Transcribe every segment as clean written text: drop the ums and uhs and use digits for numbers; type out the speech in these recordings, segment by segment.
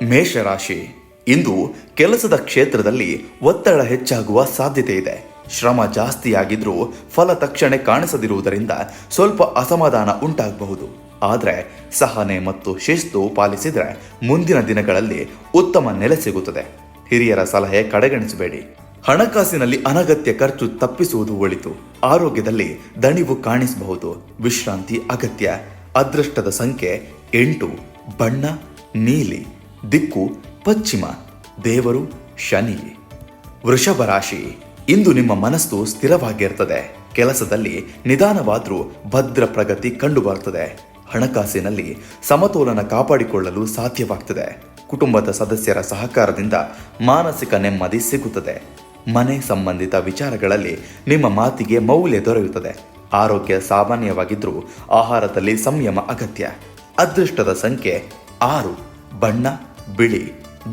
ಮೇಷರಾಶಿ, ಇಂದು ಕೆಲಸದ ಕ್ಷೇತ್ರದಲ್ಲಿ ಒತ್ತಡ ಹೆಚ್ಚಾಗುವ ಸಾಧ್ಯತೆ ಇದೆ. ಶ್ರಮ ಜಾಸ್ತಿಯಾಗಿದ್ರೂ ಫಲ ತಕ್ಷಣ ಕಾಣಿಸದಿರುವುದರಿಂದ ಸ್ವಲ್ಪ ಅಸಮಾಧಾನ ಉಂಟಾಗಬಹುದು. ಆದರೆ ಸಹನೆ ಮತ್ತು ಶಿಸ್ತು ಪಾಲಿಸಿದರೆ ಮುಂದಿನ ದಿನಗಳಲ್ಲಿ ಉತ್ತಮ ನೆಲೆ ಸಿಗುತ್ತದೆ. ಹಿರಿಯರ ಸಲಹೆ ಕಡೆಗಣಿಸಬೇಡಿ. ಹಣಕಾಸಿನಲ್ಲಿ ಅನಗತ್ಯ ಖರ್ಚು ತಪ್ಪಿಸುವುದು ಒಳಿತು. ಆರೋಗ್ಯದಲ್ಲಿ ದಣಿವು ಕಾಣಿಸಬಹುದು. ವಿಶ್ರಾಂತಿ ಅಗತ್ಯ. ಅದೃಷ್ಟದ ಸಂಖ್ಯೆ 8. ಬಣ್ಣ ನೀಲಿ. ದಿಕ್ಕು ಪಶ್ಚಿಮ. ದೇವರು ಶನಿ. ವೃಷಭ ರಾಶಿ, ಇಂದು ನಿಮ್ಮ ಮನಸ್ಸು ಸ್ಥಿರವಾಗಿರ್ತದೆ. ಕೆಲಸದಲ್ಲಿ ನಿಧಾನವಾದರೂ ಭದ್ರ ಪ್ರಗತಿ ಕಂಡುಬರುತ್ತದೆ. ಹಣಕಾಸಿನಲ್ಲಿ ಸಮತೋಲನ ಕಾಪಾಡಿಕೊಳ್ಳಲು ಸಾಧ್ಯವಾಗ್ತದೆ. ಕುಟುಂಬದ ಸದಸ್ಯರ ಸಹಕಾರದಿಂದ ಮಾನಸಿಕ ನೆಮ್ಮದಿ ಸಿಗುತ್ತದೆ. ಮನೆ ಸಂಬಂಧಿತ ವಿಚಾರಗಳಲ್ಲಿ ನಿಮ್ಮ ಮಾತಿಗೆ ಮೌಲ್ಯ ದೊರೆಯುತ್ತದೆ. ಆರೋಗ್ಯ ಸಾಮಾನ್ಯವಾಗಿದ್ದರೂ ಆಹಾರದಲ್ಲಿ ಸಂಯಮ ಅಗತ್ಯ. ಅದೃಷ್ಟದ ಸಂಖ್ಯೆ 6. ಬಣ್ಣ ಬಿಳಿ.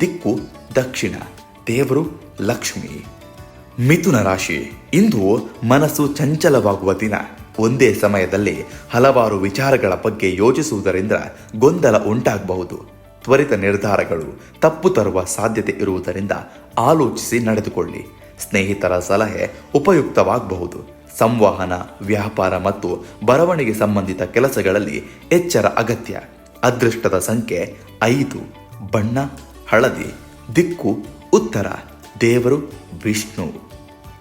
ದಿಕ್ಕು ದಕ್ಷಿಣ. ದೇವರು ಲಕ್ಷ್ಮಿ. ಮಿಥುನ ರಾಶಿ, ಇಂದು ಮನಸ್ಸು ಚಂಚಲವಾಗುವ ದಿನ. ಒಂದೇ ಸಮಯದಲ್ಲಿ ಹಲವಾರು ವಿಚಾರಗಳ ಬಗ್ಗೆ ಯೋಚಿಸುವುದರಿಂದ ಗೊಂದಲ ಉಂಟಾಗಬಹುದು. ತ್ವರಿತ ನಿರ್ಧಾರಗಳು ತಪ್ಪು ತರುವ ಸಾಧ್ಯತೆ ಇರುವುದರಿಂದ ಆಲೋಚಿಸಿ ನಡೆದುಕೊಳ್ಳಿ. ಸ್ನೇಹಿತರ ಸಲಹೆ ಉಪಯುಕ್ತವಾಗಬಹುದು. ಸಂವಹನ, ವ್ಯಾಪಾರ ಮತ್ತು ಬರವಣಿಗೆ ಸಂಬಂಧಿತ ಕೆಲಸಗಳಲ್ಲಿ ಎಚ್ಚರ ಅಗತ್ಯ. ಅದೃಷ್ಟದ ಸಂಖ್ಯೆ 5. ಬಣ್ಣ ಹಳದಿ. ದಿಕ್ಕು ಉತ್ತರ. ದೇವರು ವಿಷ್ಣು.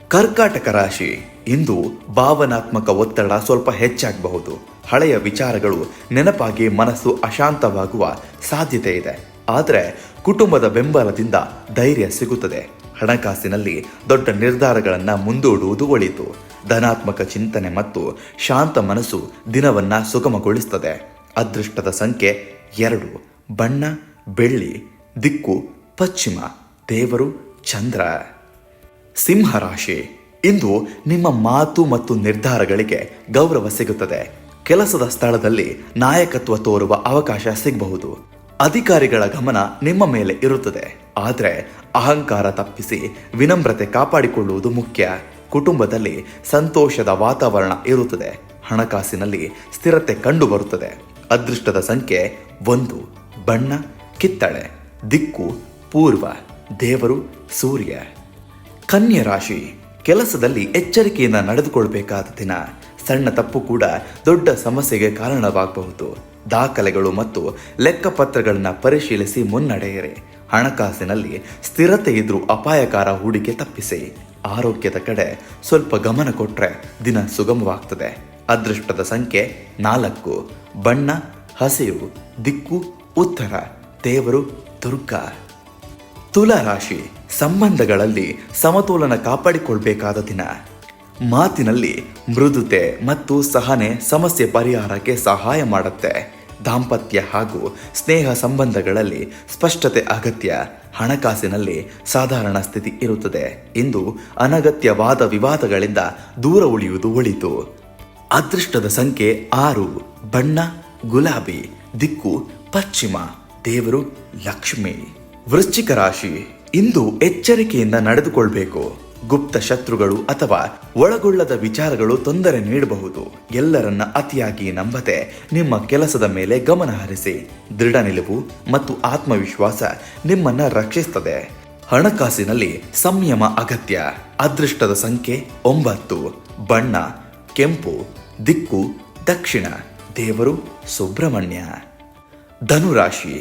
ಕರ್ಕಾಟಕ ರಾಶಿ, ಇಂದು ಭಾವನಾತ್ಮಕ ಒತ್ತಡ ಸ್ವಲ್ಪ ಹೆಚ್ಚಾಗಬಹುದು. ಹಳೆಯ ವಿಚಾರಗಳು ನೆನಪಾಗಿ ಮನಸ್ಸು ಅಶಾಂತವಾಗುವ ಸಾಧ್ಯತೆ ಇದೆ. ಆದರೆ ಕುಟುಂಬದ ಬೆಂಬಲದಿಂದ ಧೈರ್ಯ ಸಿಗುತ್ತದೆ. ಹಣಕಾಸಿನಲ್ಲಿ ದೊಡ್ಡ ನಿರ್ಧಾರಗಳನ್ನು ಮುಂದೂಡುವುದು ಒಳಿತು. ಧನಾತ್ಮಕ ಚಿಂತನೆ ಮತ್ತು ಶಾಂತ ಮನಸ್ಸು ದಿನವನ್ನ ಸುಗಮಗೊಳಿಸುತ್ತದೆ. ಅದೃಷ್ಟದ ಸಂಖ್ಯೆ 2. ಬಣ್ಣ ಬೆಳ್ಳಿ. ದಿಕ್ಕು ಪಶ್ಚಿಮ. ದೇವರು ಚಂದ್ರ. ಸಿಂಹರಾಶಿ, ಇಂದು ನಿಮ್ಮ ಮಾತು ಮತ್ತು ನಿರ್ಧಾರಗಳಿಗೆ ಗೌರವ ಸಿಗುತ್ತದೆ. ಕೆಲಸದ ಸ್ಥಳದಲ್ಲಿ ನಾಯಕತ್ವ ತೋರುವ ಅವಕಾಶ ಸಿಗಬಹುದು. ಅಧಿಕಾರಿಗಳ ಗಮನ ನಿಮ್ಮ ಮೇಲೆ ಇರುತ್ತದೆ. ಆದರೆ ಅಹಂಕಾರ ತಪ್ಪಿಸಿ ವಿನಮ್ರತೆ ಕಾಪಾಡಿಕೊಳ್ಳುವುದು ಮುಖ್ಯ. ಕುಟುಂಬದಲ್ಲಿ ಸಂತೋಷದ ವಾತಾವರಣ ಇರುತ್ತದೆ. ಹಣಕಾಸಿನಲ್ಲಿ ಸ್ಥಿರತೆ ಕಂಡುಬರುತ್ತದೆ. ಅದೃಷ್ಟದ ಸಂಖ್ಯೆ 1. ಬಣ್ಣ ಕಿತ್ತಳೆ. ದಿಕ್ಕು ಪೂರ್ವ. ದೇವರು ಸೂರ್ಯ. ಕನ್ಯಾ ರಾಶಿ, ಕೆಲಸದಲ್ಲಿ ಎಚ್ಚರಿಕೆಯಿಂದ ನಡೆದುಕೊಳ್ಳಬೇಕಾದ ದಿನ. ಸಣ್ಣ ತಪ್ಪು ಕೂಡ ದೊಡ್ಡ ಸಮಸ್ಯೆಗೆ ಕಾರಣವಾಗಬಹುದು. ದಾಖಲೆಗಳು ಮತ್ತು ಲೆಕ್ಕಪತ್ರಗಳನ್ನು ಪರಿಶೀಲಿಸಿ ಮುನ್ನಡೆಯಿರಿ. ಹಣಕಾಸಿನಲ್ಲಿ ಸ್ಥಿರತೆ ಇದ್ರೂ ಅಪಾಯಕಾರ ಹೂಡಿಕೆ ತಪ್ಪಿಸಿ. ಆರೋಗ್ಯದ ಕಡೆ ಸ್ವಲ್ಪ ಗಮನ ಕೊಟ್ಟರೆ ದಿನ ಸುಗಮವಾಗ್ತದೆ. ಅದೃಷ್ಟದ ಸಂಖ್ಯೆ 4. ಬಣ್ಣ ಹಸಿರು. ದಿಕ್ಕು ಉತ್ತರ. ದೇವರು ದುರ್ಗಾ. ತುಲಾ ರಾಶಿ, ಸಂಬಂಧಗಳಲ್ಲಿ ಸಮತೋಲನ ಕಾಪಾಡಿಕೊಳ್ಬೇಕಾದ ದಿನ. ಮಾತಿನಲ್ಲಿ ಮೃದುತೆ ಮತ್ತು ಸಹನೆ ಸಮಸ್ಯೆ ಪರಿಹಾರಕ್ಕೆ ಸಹಾಯ ಮಾಡುತ್ತೆ. ದಾಂಪತ್ಯ ಹಾಗೂ ಸ್ನೇಹ ಸಂಬಂಧಗಳಲ್ಲಿ ಸ್ಪಷ್ಟತೆ ಅಗತ್ಯ. ಹಣಕಾಸಿನಲ್ಲಿ ಸಾಧಾರಣ ಸ್ಥಿತಿ ಇರುತ್ತದೆ. ಇಂದು ಅನಗತ್ಯವಾದ ವಿವಾದಗಳಿಂದ ದೂರ ಉಳಿಯುವುದು ಒಳಿತು. ಅದೃಷ್ಟದ ಸಂಖ್ಯೆ 6. ಬಣ್ಣ ಗುಲಾಬಿ. ದಿಕ್ಕು ಪಶ್ಚಿಮ. ದೇವರು ಲಕ್ಷ್ಮಿ. ವೃಶ್ಚಿಕ ರಾಶಿ, ಇಂದು ಎಚ್ಚರಿಕೆಯಿಂದ ನಡೆದುಕೊಳ್ಬೇಕು. ಗುಪ್ತ ಶತ್ರುಗಳು ಅಥವಾ ಒಳಗೊಳ್ಳದ ವಿಚಾರಗಳು ತೊಂದರೆ ನೀಡಬಹುದು. ಎಲ್ಲರನ್ನ ಅತಿಯಾಗಿ ನಂಬದೆ ನಿಮ್ಮ ಕೆಲಸದ ಮೇಲೆ ಗಮನ ಹರಿಸಿ. ದೃಢ ನಿಲುವು ಮತ್ತು ಆತ್ಮವಿಶ್ವಾಸ ನಿಮ್ಮನ್ನ ರಕ್ಷಿಸುತ್ತದೆ. ಹಣಕಾಸಿನಲ್ಲಿ ಸಂಯಮ ಅಗತ್ಯ. ಅದೃಷ್ಟದ ಸಂಖ್ಯೆ 9. ಬಣ್ಣ ಕೆಂಪು. ದಿಕ್ಕು ದಕ್ಷಿಣ. ದೇವರು ಸುಬ್ರಹ್ಮಣ್ಯ. ಧನುರಾಶಿ,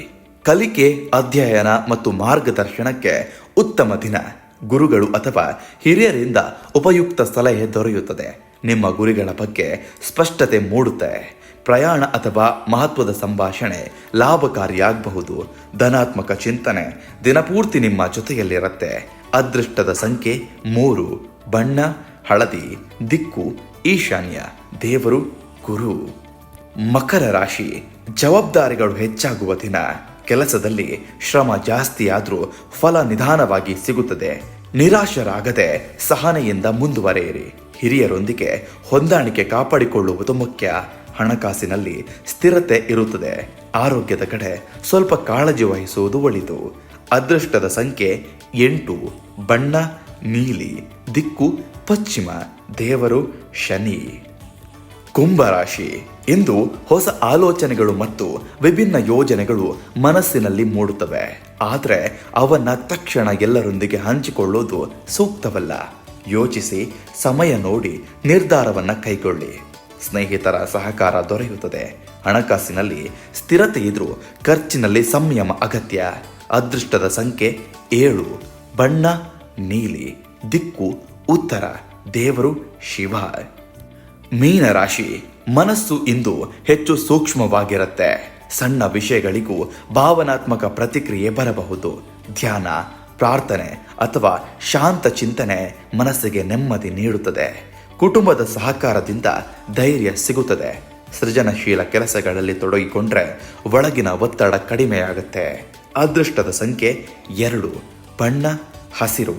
ಕಲಿಕೆ, ಅಧ್ಯಯನ ಮತ್ತು ಮಾರ್ಗದರ್ಶನಕ್ಕೆ ಉತ್ತಮ ದಿನ. ಗುರುಗಳು ಅಥವಾ ಹಿರಿಯರಿಂದ ಉಪಯುಕ್ತ ಸಲಹೆ ದೊರೆಯುತ್ತದೆ. ನಿಮ್ಮ ಗುರಿಗಳ ಬಗ್ಗೆ ಸ್ಪಷ್ಟತೆ ಮೂಡುತ್ತೆ. ಪ್ರಯಾಣ ಅಥವಾ ಮಹತ್ವದ ಸಂಭಾಷಣೆ ಲಾಭಕಾರಿಯಾಗಬಹುದು. ಧನಾತ್ಮಕ ಚಿಂತನೆ ದಿನಪೂರ್ತಿ ನಿಮ್ಮ ಜೊತೆಯಲ್ಲಿರುತ್ತೆ. ಅದೃಷ್ಟದ ಸಂಖ್ಯೆ 3. ಬಣ್ಣ ಹಳದಿ. ದಿಕ್ಕು ಈಶಾನ್ಯ. ದೇವರು ಗುರು. ಮಕರ ರಾಶಿ, ಜವಾಬ್ದಾರಿಗಳು ಹೆಚ್ಚಾಗುವ ದಿನ. ಕೆಲಸದಲ್ಲಿ ಶ್ರಮ ಜಾಸ್ತಿಯಾದರೂ ಫಲ ನಿಧಾನವಾಗಿ ಸಿಗುತ್ತದೆ. ನಿರಾಶರಾಗದೆ ಸಹನೆಯಿಂದ ಮುಂದುವರೆಯಿರಿ. ಹಿರಿಯರೊಂದಿಗೆ ಹೊಂದಾಣಿಕೆ ಕಾಪಾಡಿಕೊಳ್ಳುವುದು ಮುಖ್ಯ. ಹಣಕಾಸಿನಲ್ಲಿ ಸ್ಥಿರತೆ ಇರುತ್ತದೆ. ಆರೋಗ್ಯದ ಕಡೆ ಸ್ವಲ್ಪ ಕಾಳಜಿ ವಹಿಸುವುದು ಒಳಿತು. ಅದೃಷ್ಟದ ಸಂಖ್ಯೆ 8. ಬಣ್ಣ ನೀಲಿ. ದಿಕ್ಕು ಪಶ್ಚಿಮ. ದೇವರು ಶನಿ. ಕುಂಭರಾಶಿ, ಇಂದು ಹೊಸ ಆಲೋಚನೆಗಳು ಮತ್ತು ವಿಭಿನ್ನ ಯೋಜನೆಗಳು ಮನಸ್ಸಿನಲ್ಲಿ ಮೂಡುತ್ತವೆ. ಆದರೆ ಅವನ್ನ ತಕ್ಷಣ ಎಲ್ಲರೊಂದಿಗೆ ಹಂಚಿಕೊಳ್ಳೋದು ಸೂಕ್ತವಲ್ಲ. ಯೋಚಿಸಿ, ಸಮಯ ನೋಡಿ ನಿರ್ಧಾರವನ್ನ ಕೈಗೊಳ್ಳಿ. ಸ್ನೇಹಿತರ ಸಹಕಾರ ದೊರೆಯುತ್ತದೆ. ಹಣಕಾಸಿನಲ್ಲಿ ಸ್ಥಿರತೆ ಇದ್ರೂ ಖರ್ಚಿನಲ್ಲಿ ಸಂಯಮ ಅಗತ್ಯ. ಅದೃಷ್ಟದ ಸಂಖ್ಯೆ 7, ಬಣ್ಣ ನೀಲಿ, ದಿಕ್ಕು ಉತ್ತರ, ದೇವರು ಶಿವ. ಮೀನರಾಶಿ, ಮನಸ್ಸು ಇಂದು ಹೆಚ್ಚು ಸೂಕ್ಷ್ಮವಾಗಿರುತ್ತೆ. ಸಣ್ಣ ವಿಷಯಗಳಿಗೂ ಭಾವನಾತ್ಮಕ ಪ್ರತಿಕ್ರಿಯೆ ಬರಬಹುದು. ಧ್ಯಾನ, ಪ್ರಾರ್ಥನೆ ಅಥವಾ ಶಾಂತ ಚಿಂತನೆ ಮನಸ್ಸಿಗೆ ನೆಮ್ಮದಿ ನೀಡುತ್ತದೆ. ಕುಟುಂಬದ ಸಹಕಾರದಿಂದ ಧೈರ್ಯ ಸಿಗುತ್ತದೆ. ಸೃಜನಶೀಲ ಕೆಲಸಗಳಲ್ಲಿ ತೊಡಗಿಕೊಂಡ್ರೆ ಒಳಗಿನ ಒತ್ತಡ ಕಡಿಮೆಯಾಗುತ್ತೆ. ಅದೃಷ್ಟದ ಸಂಖ್ಯೆ 2, ಬಣ್ಣ ಹಸಿರು,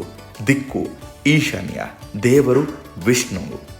ದಿಕ್ಕು ಈಶಾನ್ಯ, ದೇವರು ವಿಷ್ಣು.